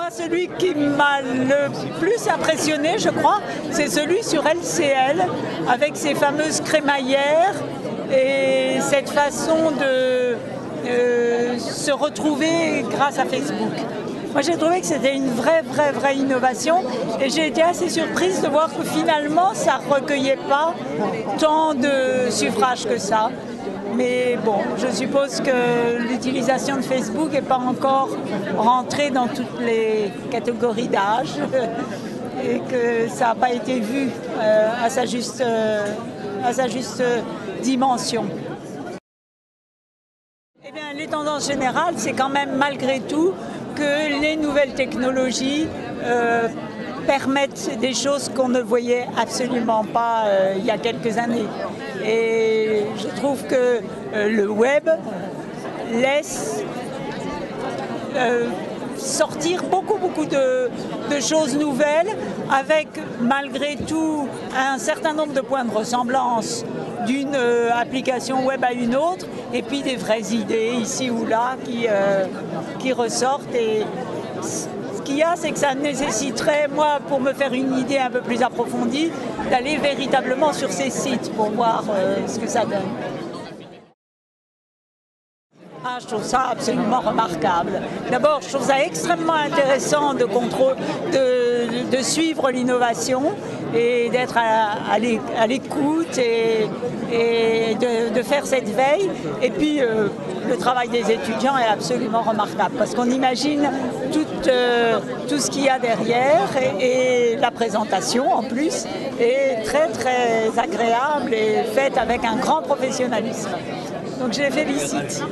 Moi, celui qui m'a le plus impressionné, je crois, c'est celui sur LCL, avec ses fameuses crémaillères et cette façon de se retrouver grâce à Facebook. Moi, j'ai trouvé que c'était une vraie innovation et j'ai été assez surprise de voir que finalement, ça ne recueillait pas tant de suffrages que ça. Mais bon, je suppose que l'utilisation de Facebook n'est pas encore rentrée dans toutes les catégories d'âge et que ça n'a pas été vu à sa juste dimension. Eh bien, les tendances générales, c'est quand même malgré tout que les nouvelles technologies permettent des choses qu'on ne voyait absolument pas il y a quelques années. Et je trouve que le web laisse sortir beaucoup de choses nouvelles avec malgré tout un certain nombre de points de ressemblance d'une application web à une autre et puis des vraies idées ici ou là qui ressortent. Et ce qu'il y a, c'est que ça nécessiterait, moi, pour me faire une idée un peu plus approfondie, d'aller véritablement sur ces sites pour voir ce que ça donne. Ah, je trouve ça absolument remarquable. D'abord, je trouve ça extrêmement intéressant de suivre l'innovation et d'être à l'écoute et de faire cette veille. Et puis, le travail des étudiants est absolument remarquable parce qu'on imagine tout ce qu'il y a derrière et la présentation en plus est très agréable et faite avec un grand professionnalisme. Donc je les félicite.